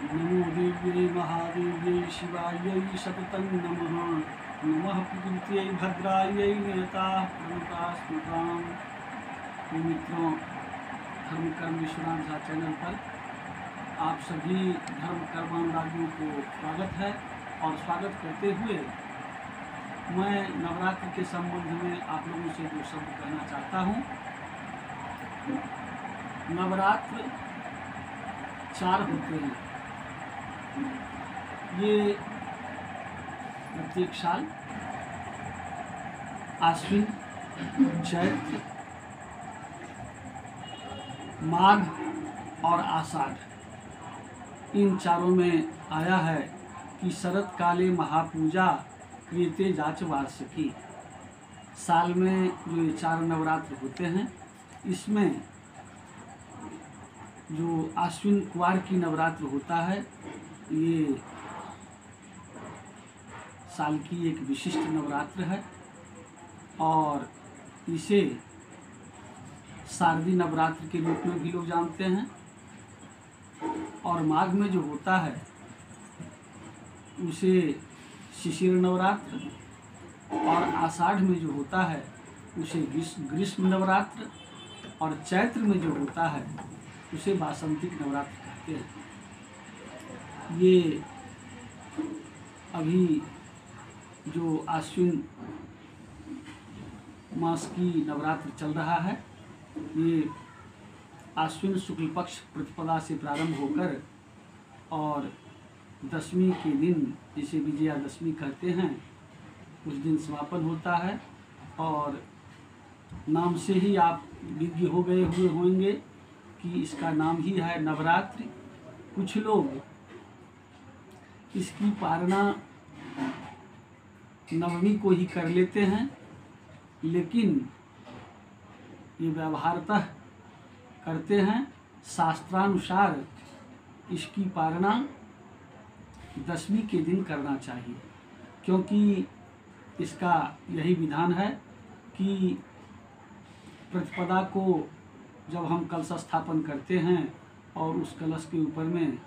नमो देव्यै महादेव्यै शिवायै सततं नमः। नमः प्रकृत्यै भद्रायै नियताः प्रणताः स्मृताम्। तो मित्रों, धर्म कर्म विश्वनाथ झा चैनल पर आप सभी धर्म कर्मानुरागियों को स्वागत है। और स्वागत करते हुए मैं नवरात्र के संबंध में आप लोगों से दो शब्द कहना चाहता हूँ। नवरात्र 4 होते हैं। ये प्रत्येक साल आश्विन, चैत्र, माघ और आषाढ़ इन चारों में आया है कि शरद काले महापूजा क्रियते जाच वार्षिकी। साल में जो ये 4 नवरात्र होते हैं, इसमें जो आश्विन कुवार की नवरात्र होता है, ये साल की एक विशिष्ट नवरात्र है और इसे शारदीय नवरात्र के रूप में भी लोग जानते हैं। और माघ में जो होता है उसे शिशिर नवरात्र, और आषाढ़ में जो होता है उसे ग्रीष्म नवरात्र, और चैत्र में जो होता है उसे वासंतिक नवरात्र कहते हैं। ये अभी जो आश्विन मास की नवरात्र चल रहा है, ये आश्विन शुक्ल पक्ष प्रतिपदा से प्रारंभ होकर और दशमी के दिन, जिसे विजयादशमी कहते हैं, उस दिन समापन होता है। और नाम से ही आप विज्ञ हो गए हुए होंगे कि इसका नाम ही है नवरात्रि। कुछ लोग इसकी पालना नवमी को ही कर लेते हैं, लेकिन ये व्यवहारतः करते हैं। शास्त्रानुसार इसकी पालना दशमी के दिन करना चाहिए, क्योंकि इसका यही विधान है कि प्रतिपदा को जब हम कलश स्थापन करते हैं और उस कलश के ऊपर में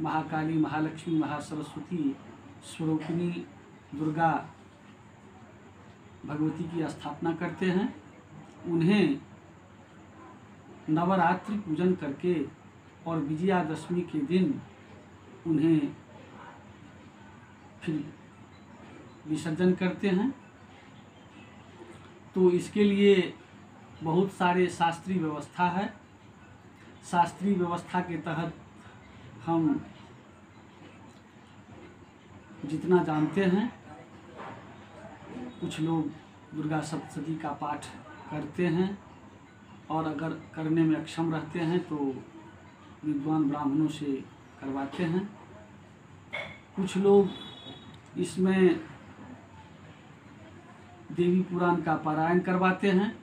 महाकाली, महालक्ष्मी, महासरस्वती, स्वरूपिणी दुर्गा भगवती की स्थापना करते हैं, उन्हें नवरात्रि पूजन करके और विजयादशमी के दिन उन्हें फिर विसर्जन करते हैं। तो इसके लिए बहुत सारे शास्त्रीय व्यवस्था है। शास्त्रीय व्यवस्था के तहत हम जितना जानते हैं, कुछ लोग दुर्गा सप्तशती का पाठ करते हैं, और अगर करने में अक्षम रहते हैं तो विद्वान ब्राह्मणों से करवाते हैं। कुछ लोग इसमें देवी पुराण का पारायण करवाते हैं,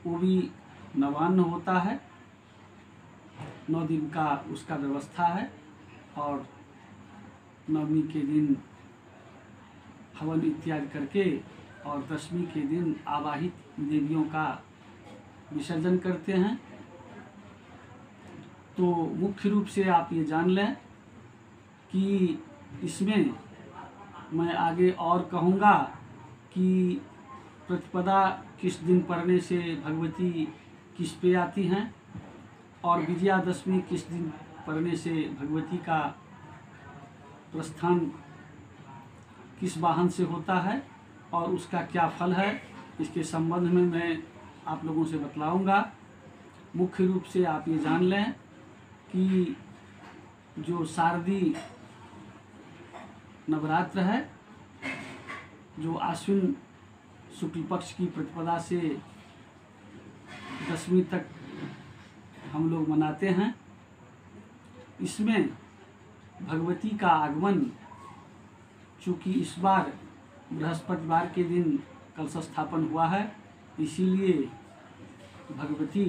वो भी नवान्न होता है, 9 दिन का उसका व्यवस्था है। और नवमी के दिन हवन इत्यादि करके और दशमी के दिन आवाहित देवियों का विसर्जन करते हैं। तो मुख्य रूप से आप ये जान लें कि इसमें मैं आगे और कहूँगा कि प्रतिपदा किस दिन पड़ने से भगवती किस पे आती हैं, और विजयादशमी किस दिन पड़ने से भगवती का प्रस्थान किस वाहन से होता है और उसका क्या फल है, इसके संबंध में मैं आप लोगों से बतलाऊंगा। मुख्य रूप से आप ये जान लें कि जो शारदीय नवरात्र है, जो आश्विन शुक्ल पक्ष की प्रतिपदा से दशमी तक हम लोग मनाते हैं, इसमें भगवती का आगमन चूँकि इस बार बृहस्पतिवार के दिन कलश स्थापन हुआ है, इसीलिए भगवती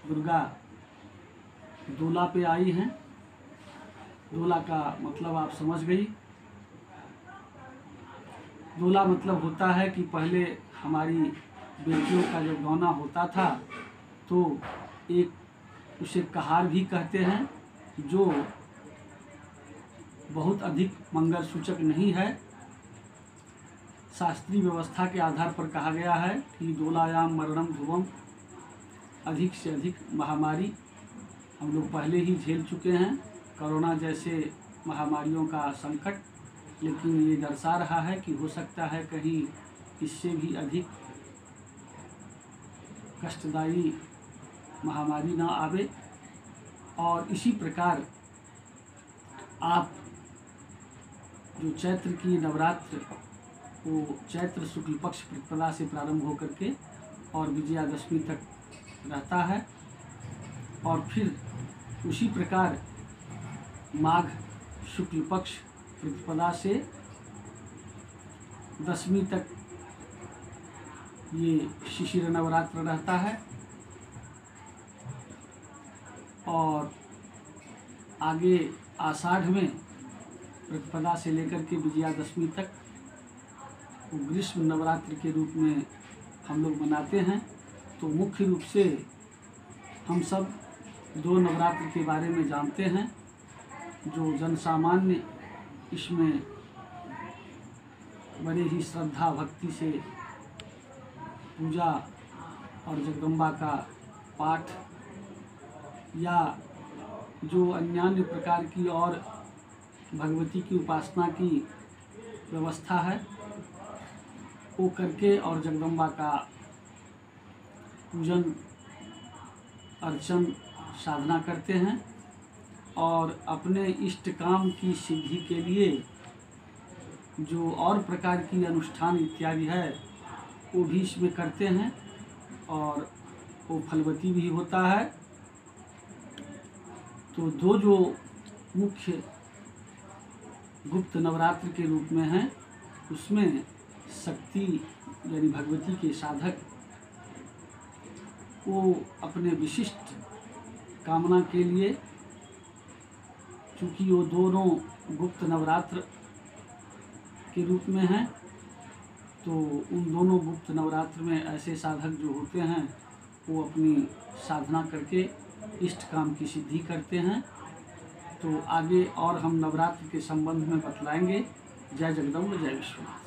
दुर्गा दोला पे आई हैं। दोला का मतलब आप समझ गई। दोला मतलब होता है कि पहले हमारी बेटियों का जब गौना होता था तो एक उसे कहार भी कहते हैं, जो बहुत अधिक मंगल सूचक नहीं है। शास्त्रीय व्यवस्था के आधार पर कहा गया है कि दोलायाम मरणम ध्रुवम, अधिक से अधिक महामारी हम लोग पहले ही झेल चुके हैं, कोरोना जैसे महामारियों का संकट, लेकिन ये दर्शा रहा है कि हो सकता है कहीं इससे भी अधिक कष्टदायी महामारी ना आवे। और इसी प्रकार आप जो चैत्र की नवरात्र वो चैत्र शुक्ल पक्ष प्रतिपदा से प्रारंभ होकर के और विजयादशमी तक रहता है, और फिर उसी प्रकार माघ शुक्ल पक्ष प्रतिपदा से दशमी तक ये शिशिर नवरात्र रहता है, और आगे आषाढ़ में प्रतिपदा से लेकर के विजयादशमी तक वो ग्रीष्म नवरात्र के रूप में हम लोग मनाते हैं। तो मुख्य रूप से हम सब दो नवरात्र के बारे में जानते हैं, जो जन सामान्य इसमें बड़े ही श्रद्धा भक्ति से पूजा और जगदम्बा का पाठ या जो अन्यान्य प्रकार की और भगवती की उपासना की व्यवस्था है वो करके और जगदम्बा का पूजन अर्चन साधना करते हैं, और अपने इष्ट काम की सिद्धि के लिए जो और प्रकार की अनुष्ठान इत्यादि है वो भी इसमें करते हैं, और वो फलवती भी होता है। तो दो जो मुख्य गुप्त नवरात्र के रूप में हैं, उसमें शक्ति यानी भगवती के साधक वो अपने विशिष्ट कामना के लिए, चूँकि वो दोनों गुप्त नवरात्र के रूप में हैं, तो उन दोनों गुप्त नवरात्र में ऐसे साधक जो होते हैं वो अपनी साधना करके इष्ट काम की सिद्धि करते हैं। तो आगे और हम नवरात्र के संबंध में बतलाएंगे। जय जगदम्ब, जय विश्वनाथ।